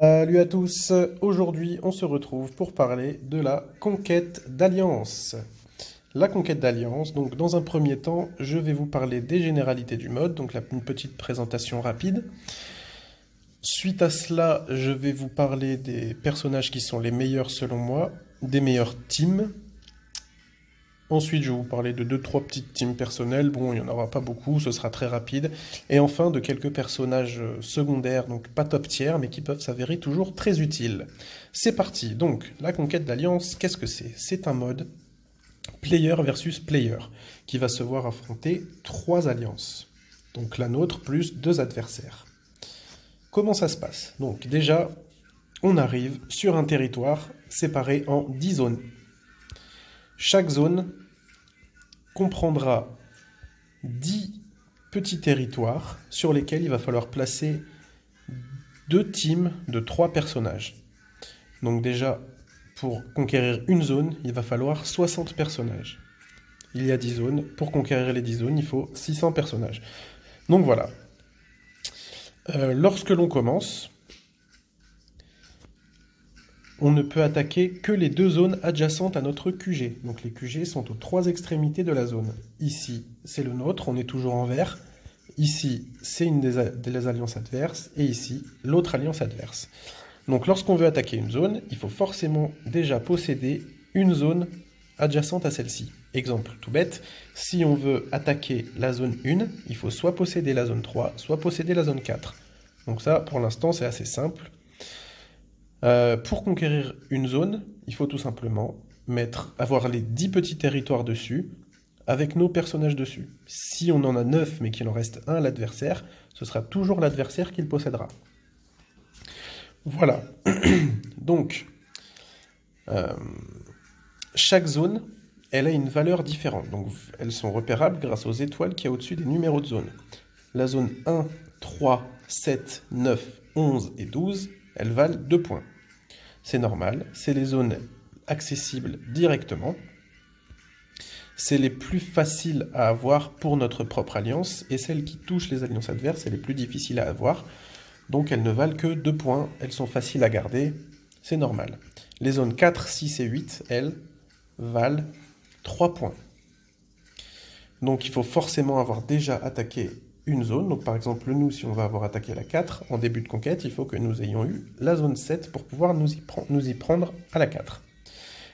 Salut à tous, aujourd'hui on se retrouve pour parler de la conquête d'alliance. La conquête d'alliance, donc dans un premier temps, je vais vous parler des généralités du mode, donc une petite présentation rapide. Suite à cela, je vais vous parler des personnages qui sont les meilleurs selon moi, des meilleures teams. Ensuite, je vais vous parler de 2-3 petites teams personnelles. Bon, il n'y en aura pas beaucoup, ce sera très rapide. Et enfin, de quelques personnages secondaires, donc pas top tier, mais qui peuvent s'avérer toujours très utiles. C'est parti. Donc, la conquête d'alliance, qu'est-ce que c'est? C'est un mode player versus player, qui va se voir affronter 3 alliances. Donc la nôtre plus 2 adversaires. Comment ça se passe? Donc déjà, on arrive sur un territoire séparé en 10 zones. Chaque zone comprendra 10 petits territoires sur lesquels il va falloir placer 2 teams de 3 personnages. Donc déjà, pour conquérir une zone, il va falloir 60 personnages. Il y a 10 zones. Pour conquérir les 10 zones, il faut 600 personnages. Donc voilà. Lorsque l'on commence, on ne peut attaquer que les 2 zones adjacentes à notre QG. Donc les QG sont aux 3 extrémités de la zone. Ici, c'est le nôtre, on est toujours en vert. Ici, c'est une des alliances adverses. Et ici, l'autre alliance adverse. Donc lorsqu'on veut attaquer une zone, il faut forcément déjà posséder une zone adjacente à celle-ci. Exemple tout bête, si on veut attaquer la zone 1, il faut soit posséder la zone 3, soit posséder la zone 4. Donc ça, pour l'instant, c'est assez simple. Pour conquérir une zone, il faut tout simplement avoir les 10 petits territoires dessus, avec nos personnages dessus. Si on en a 9, mais qu'il en reste un à l'adversaire, ce sera toujours l'adversaire qui le possédera. Voilà. Donc, chaque zone, elle a une valeur différente. Donc, elles sont repérables grâce aux étoiles qu'il y a au-dessus des numéros de zone. La zone 1, 3, 7, 9, 11 et 12, elles valent 2 points. C'est normal, c'est les zones accessibles directement. C'est les plus faciles à avoir pour notre propre alliance, et celles qui touchent les alliances adverses, c'est les plus difficiles à avoir. Donc elles ne valent que 2 points, elles sont faciles à garder, c'est normal. Les zones 4, 6 et 8, elles, valent 3 points. Donc il faut forcément avoir déjà attaqué une zone. Donc par exemple, nous, si on va avoir attaqué la 4 en début de conquête, il faut que nous ayons eu la zone 7 pour pouvoir nous y prendre à la 4.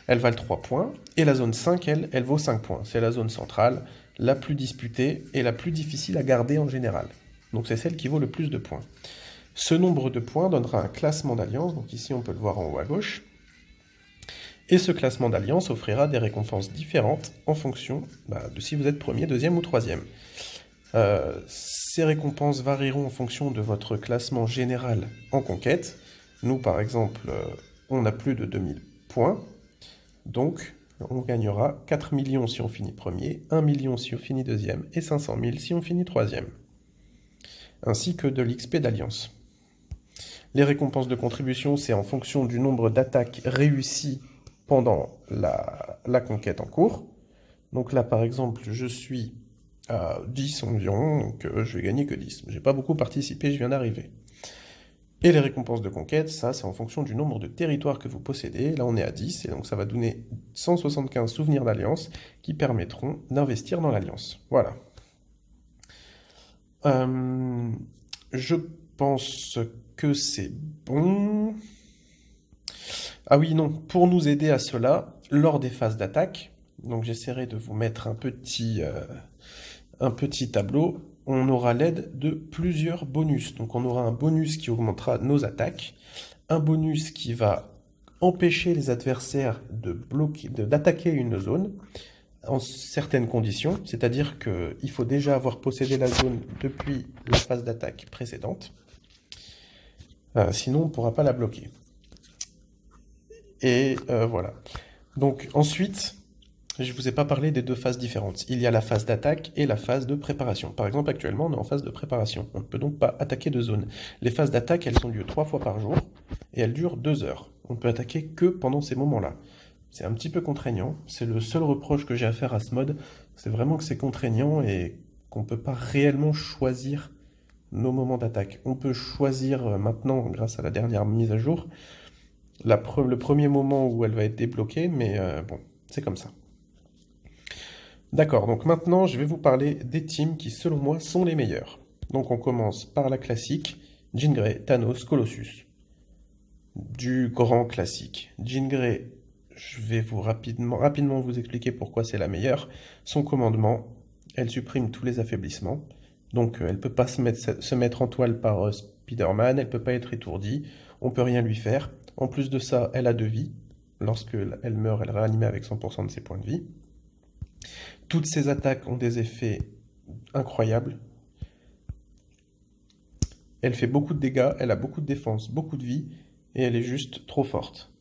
Elles valent 3 points, et la zone 5, elle vaut 5 points. C'est la zone centrale, la plus disputée et la plus difficile à garder en général. Donc c'est celle qui vaut le plus de points. Ce nombre de points donnera un classement d'alliance, donc ici on peut le voir en haut à gauche. Et ce classement d'alliance offrira des récompenses différentes en fonction de si vous êtes premier, deuxième ou troisième. Ces récompenses varieront en fonction de votre classement général en conquête. Nous par exemple, on a plus de 2000 points, donc on gagnera 4 millions si on finit premier, 1 million si on finit deuxième et 500 000 si on finit troisième. Ainsi que de l'XP d'alliance. Les récompenses de contribution, c'est en fonction du nombre d'attaques réussies pendant la conquête en cours. Donc là, par exemple, je suis à 10 environ, donc je vais gagner que 10. J'ai pas beaucoup participé, je viens d'arriver. Et les récompenses de conquête, ça, c'est en fonction du nombre de territoires que vous possédez. Là, on est à 10, et donc ça va donner 175 souvenirs d'alliance qui permettront d'investir dans l'alliance. Voilà. Je pense que c'est bon. Ah oui, non, pour nous aider à cela, lors des phases d'attaque, donc j'essaierai de vous mettre un petit tableau, on aura l'aide de plusieurs bonus. Donc on aura un bonus qui augmentera nos attaques, un bonus qui va empêcher les adversaires d'attaquer une zone, en certaines conditions, c'est-à-dire qu'il faut déjà avoir possédé la zone depuis la phase d'attaque précédente, sinon on ne pourra pas la bloquer. Et voilà. Donc ensuite, je ne vous ai pas parlé des 2 phases différentes. Il y a la phase d'attaque et la phase de préparation. Par exemple, actuellement, on est en phase de préparation. On ne peut donc pas attaquer de zone. Les phases d'attaque, elles ont lieu 3 fois par jour, et elles durent 2 heures. On ne peut attaquer que pendant ces moments-là. C'est un petit peu contraignant. C'est le seul reproche que j'ai à faire à ce mode. C'est vraiment que c'est contraignant et qu'on ne peut pas réellement choisir nos moments d'attaque. On peut choisir maintenant, grâce à la dernière mise à jour, le premier moment où elle va être débloquée, mais bon, c'est comme ça. D'accord, donc maintenant je vais vous parler des teams qui selon moi sont les meilleurs. Donc on commence par la classique, Jean Grey, Thanos, Colossus. Du grand classique. Jean Grey, je vais rapidement vous expliquer pourquoi c'est la meilleure. Son commandement, elle supprime tous les affaiblissements. Donc elle ne peut pas se mettre en toile par Spider-Man, elle ne peut pas être étourdie, on ne peut rien lui faire. En plus de ça, elle a 2 vies. Lorsque elle meurt, elle est réanimée avec 100% de ses points de vie. Toutes ses attaques ont des effets incroyables. Elle fait beaucoup de dégâts, elle a beaucoup de défense, beaucoup de vie, et elle est juste trop forte.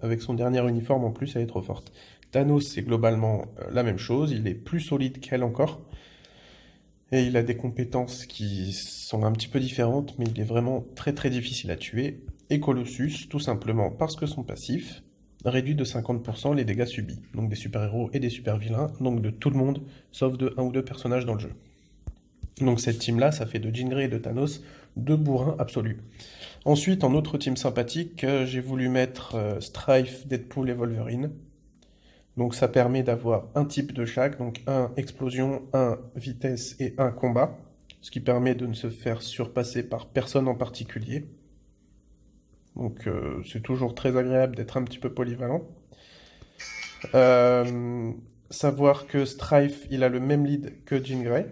Avec son dernier uniforme en plus, elle est trop forte. Thanos, c'est globalement la même chose, il est plus solide qu'elle encore, et il a des compétences qui sont un petit peu différentes, mais il est vraiment très très difficile à tuer. Et Colossus, tout simplement parce que son passif réduit de 50% les dégâts subis, donc des super-héros et des super-vilains, donc de tout le monde, sauf de 1 ou 2 personnages dans le jeu. Donc cette team-là, ça fait de Jean Grey et de Thanos 2 bourrins absolus. Ensuite, en autre team sympathique, j'ai voulu mettre Strife, Deadpool et Wolverine. Donc ça permet d'avoir un type de chaque, donc un explosion, un vitesse et un combat, ce qui permet de ne se faire surpasser par personne en particulier. Donc c'est toujours très agréable d'être un petit peu polyvalent. Savoir que Strife, il a le même lead que Jean Grey.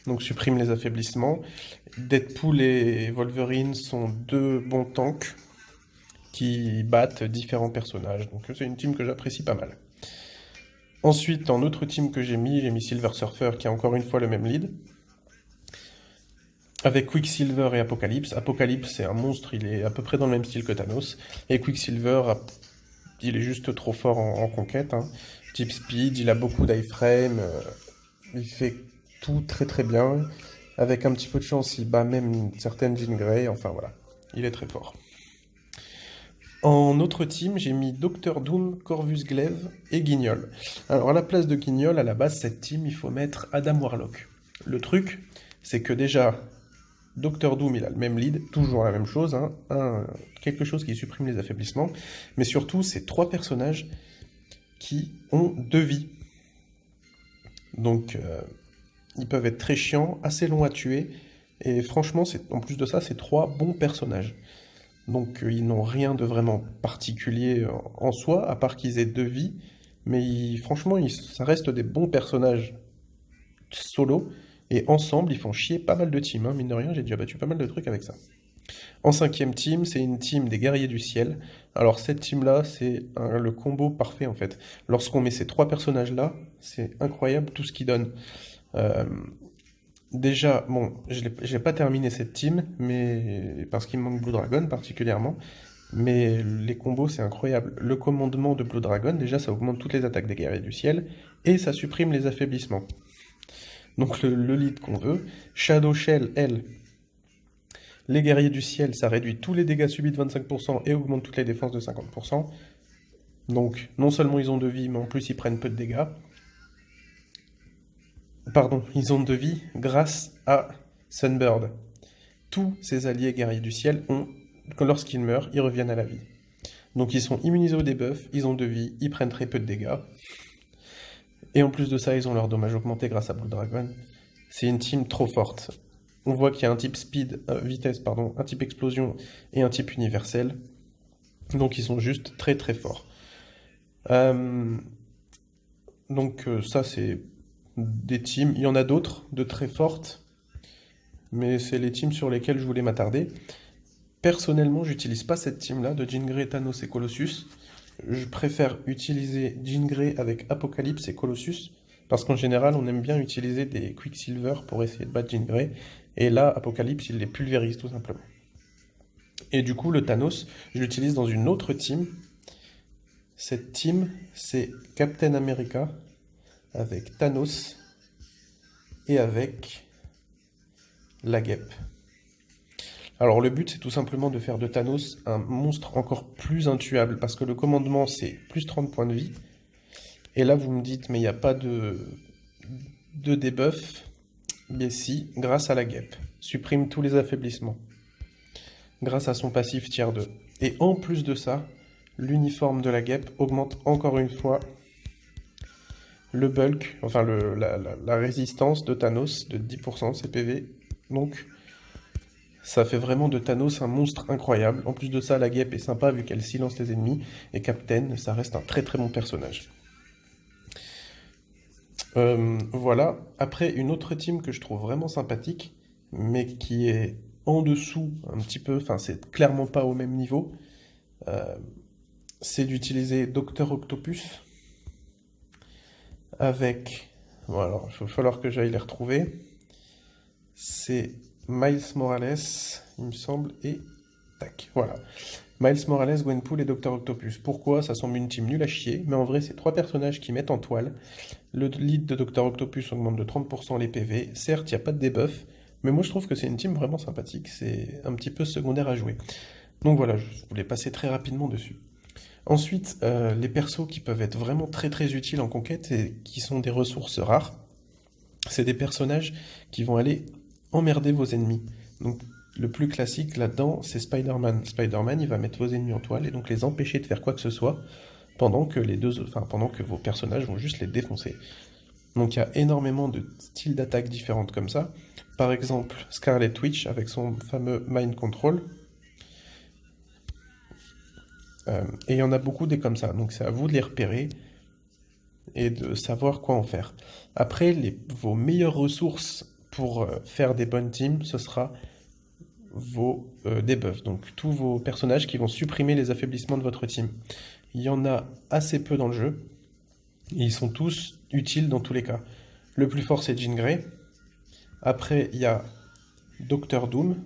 Donc supprime les affaiblissements. Deadpool et Wolverine sont 2 bons tanks qui battent différents personnages. Donc c'est une team que j'apprécie pas mal. Ensuite, en autre team que j'ai mis Silver Surfer qui a encore une fois le même lead. Avec Quicksilver et Apocalypse. Apocalypse, c'est un monstre, il est à peu près dans le même style que Thanos. Et Quicksilver, il est juste trop fort en conquête. Hein. Type speed, il a beaucoup d'iframe, il fait tout très très bien. Avec un petit peu de chance, il bat même certaines Jean Grey. Enfin voilà, il est très fort. En autre team, j'ai mis Docteur Doom, Corvus Glaive et Guignol. Alors à la place de Guignol, à la base, cette team, il faut mettre Adam Warlock. Le truc, c'est que déjà, Docteur Doom, il a le même lead, toujours la même chose, hein, quelque chose qui supprime les affaiblissements, mais surtout, c'est 3 personnages qui ont 2 vies. Donc, ils peuvent être très chiants, assez longs à tuer, et franchement, en plus de ça, c'est 3 bons personnages. Donc ils n'ont rien de vraiment particulier en soi, à part qu'ils aient 2 vies, mais franchement, ça reste des bons personnages solo, et ensemble, ils font chier pas mal de teams, hein. Mine de rien, j'ai déjà battu pas mal de trucs avec ça. En 5e team, c'est une team des Guerriers du Ciel. Alors cette team-là, c'est le combo parfait en fait. Lorsqu'on met ces 3 personnages-là, c'est incroyable tout ce qu'ils donnent. Déjà, bon, j'ai pas terminé cette team, mais parce qu'il me manque Blue Dragon particulièrement, mais les combos c'est incroyable. Le commandement de Blue Dragon, déjà ça augmente toutes les attaques des guerriers du ciel, et ça supprime les affaiblissements. Donc le lead qu'on veut. Shadow Shell, elle, les guerriers du ciel, ça réduit tous les dégâts subis de 25% et augmente toutes les défenses de 50%. Donc non seulement ils ont 2 vies, mais en plus ils prennent peu de dégâts. Pardon, ils ont 2 vies grâce à Sunbird. Tous ces alliés guerriers du ciel lorsqu'ils meurent, ils reviennent à la vie. Donc ils sont immunisés au debuff, ils ont 2 vies, ils prennent très peu de dégâts. Et en plus de ça, ils ont leur dommage augmenté grâce à Blue Dragon. C'est une team trop forte. On voit qu'il y a un type vitesse, un type explosion et un type universel. Donc ils sont juste très très forts. Donc ça c'est des teams. Il y en a d'autres de très fortes, mais c'est les teams sur lesquels je voulais m'attarder. Personnellement, j'utilise pas cette team-là de Jean Grey, Thanos et Colossus. Je préfère utiliser Jean Grey avec Apocalypse et Colossus, parce qu'en général, on aime bien utiliser des Quicksilver pour essayer de battre Jean Grey, et là, Apocalypse, il les pulvérise tout simplement. Et du coup, le Thanos, je l'utilise dans une autre team. Cette team, c'est Captain America, avec Thanos, et avec la guêpe. Alors le but, c'est tout simplement de faire de Thanos un monstre encore plus intuable, parce que le commandement, c'est plus 30 points de vie. Et là, vous me dites, mais il n'y a pas de debuff. Bessie grâce à la guêpe. Supprime tous les affaiblissements. Grâce à son passif tier 2. Et en plus de ça, l'uniforme de la guêpe augmente encore une fois le bulk, enfin la résistance de Thanos de 10% CPV. Donc ça fait vraiment de Thanos un monstre incroyable. En plus de ça, la guêpe est sympa vu qu'elle silence les ennemis. Et Captain, ça reste un très très bon personnage. Voilà. Après, une autre team que je trouve vraiment sympathique, mais qui est en dessous un petit peu, enfin c'est clairement pas au même niveau, c'est d'utiliser Dr Octopus avec... Bon alors, il va falloir que j'aille les retrouver. C'est Miles Morales, il me semble, et... Tac, voilà. Miles Morales, Gwenpool et Dr Octopus. Pourquoi? Ça semble une team nulle à chier, mais en vrai, c'est 3 personnages qui mettent en toile. Le lead de Dr Octopus augmente de 30% les PV. Certes, il n'y a pas de debuff, mais moi je trouve que c'est une team vraiment sympathique. C'est un petit peu secondaire à jouer. Donc voilà, je voulais passer très rapidement dessus. Ensuite, les persos qui peuvent être vraiment très très utiles en conquête et qui sont des ressources rares, c'est des personnages qui vont aller emmerder vos ennemis. Donc le plus classique là-dedans, c'est Spider-Man. Spider-Man, il va mettre vos ennemis en toile et donc les empêcher de faire quoi que ce soit pendant que pendant que vos personnages vont juste les défoncer. Donc il y a énormément de styles d'attaque différentes comme ça. Par exemple, Scarlet Witch avec son fameux Mind Control. Et il y en a beaucoup des comme ça, donc c'est à vous de les repérer et de savoir quoi en faire. Après, vos meilleures ressources pour faire des bonnes teams, ce sera vos debuffs, donc tous vos personnages qui vont supprimer les affaiblissements de votre team. Il y en a assez peu dans le jeu, et ils sont tous utiles dans tous les cas. Le plus fort, c'est Jean Grey. Après, il y a Doctor Doom,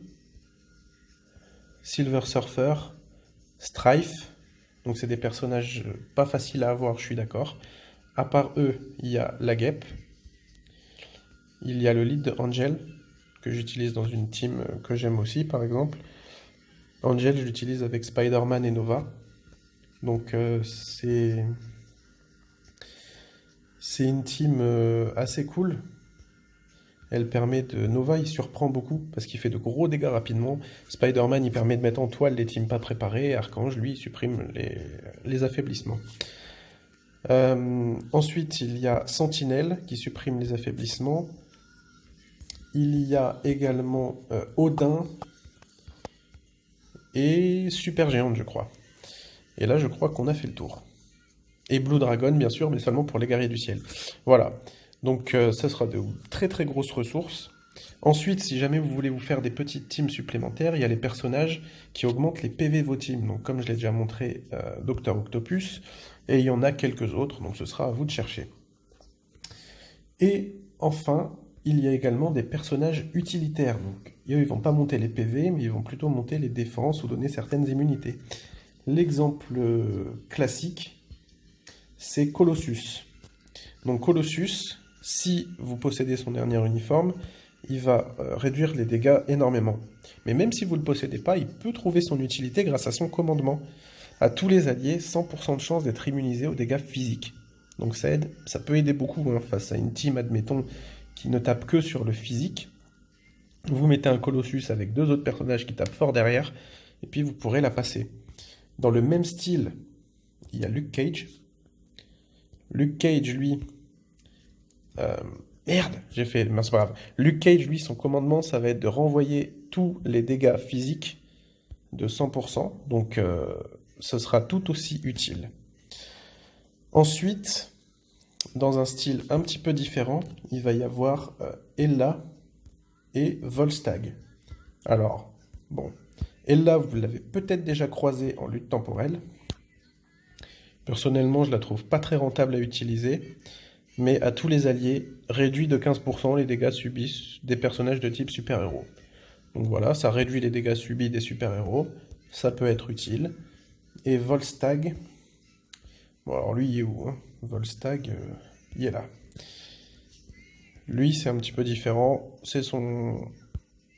Silver Surfer, Strife, donc c'est des personnages pas faciles à avoir, je suis d'accord. À part eux, il y a la guêpe, il y a le lead de Angel, que j'utilise dans une team que j'aime aussi, par exemple. Angel, je l'utilise avec Spider-Man et Nova. Donc c'est une team assez cool. Elle permet de... Nova, il surprend beaucoup, parce qu'il fait de gros dégâts rapidement. Spider-Man, il permet de mettre en toile les teams pas préparés. Archange, lui, il supprime les affaiblissements. Ensuite, il y a Sentinelle, qui supprime les affaiblissements. Il y a également Odin et Super Géante, je crois. Et là, je crois qu'on a fait le tour. Et Blue Dragon, bien sûr, mais seulement pour les guerriers du ciel. Voilà. Donc, ça sera de très très grosses ressources. Ensuite, si jamais vous voulez vous faire des petites teams supplémentaires, il y a les personnages qui augmentent les PV de vos teams. Donc, comme je l'ai déjà montré, Dr Octopus, et il y en a quelques autres, donc ce sera à vous de chercher. Et enfin, il y a également des personnages utilitaires. Donc, eux, ils vont pas monter les PV, mais ils vont plutôt monter les défenses ou donner certaines immunités. L'exemple classique, c'est Colossus. Donc Colossus, si vous possédez son dernier uniforme, il va réduire les dégâts énormément. Mais même si vous ne le possédez pas, il peut trouver son utilité grâce à son commandement. À tous les alliés, 100% de chance d'être immunisé aux dégâts physiques. Donc ça peut aider beaucoup face à une team, admettons, qui ne tape que sur le physique. Vous mettez un Colossus avec 2 autres personnages qui tapent fort derrière, et puis vous pourrez la passer. Dans le même style, il y a Luke Cage. Luke Cage, lui... merde, j'ai fait... Mais c'est pas grave. Luke Cage, lui, son commandement, ça va être de renvoyer tous les dégâts physiques de 100%. Donc, ce sera tout aussi utile. Ensuite, dans un style un petit peu différent, il va y avoir Ella et Volstagg. Alors, bon... Ella, vous l'avez peut-être déjà croisée en lutte temporelle. Personnellement, je la trouve pas très rentable à utiliser, mais à tous les alliés, réduit de 15% les dégâts subis des personnages de type super-héros. Donc voilà, ça réduit les dégâts subis des super-héros, ça peut être utile. Et Volstagg, bon alors lui il est où hein Volstagg, il est là. Lui c'est un petit peu différent, c'est son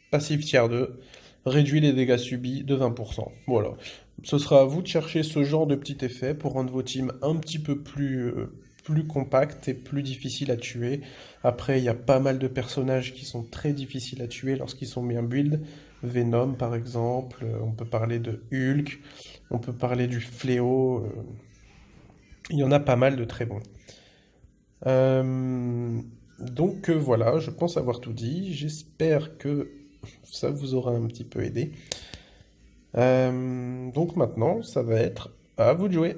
passif tier 2, réduit les dégâts subis de 20%. Voilà. Ce sera à vous de chercher ce genre de petit effet pour rendre vos teams un petit peu plus plus compacts et plus difficiles à tuer. Après, il y a pas mal de personnages qui sont très difficiles à tuer lorsqu'ils sont bien build. Venom, par exemple, on peut parler de Hulk, on peut parler du Fléau. Il y en a pas mal de très bons. Euh, donc voilà, je pense avoir tout dit. J'espère que ça vous aura un petit peu aidé. Donc maintenant, ça va être à vous de jouer.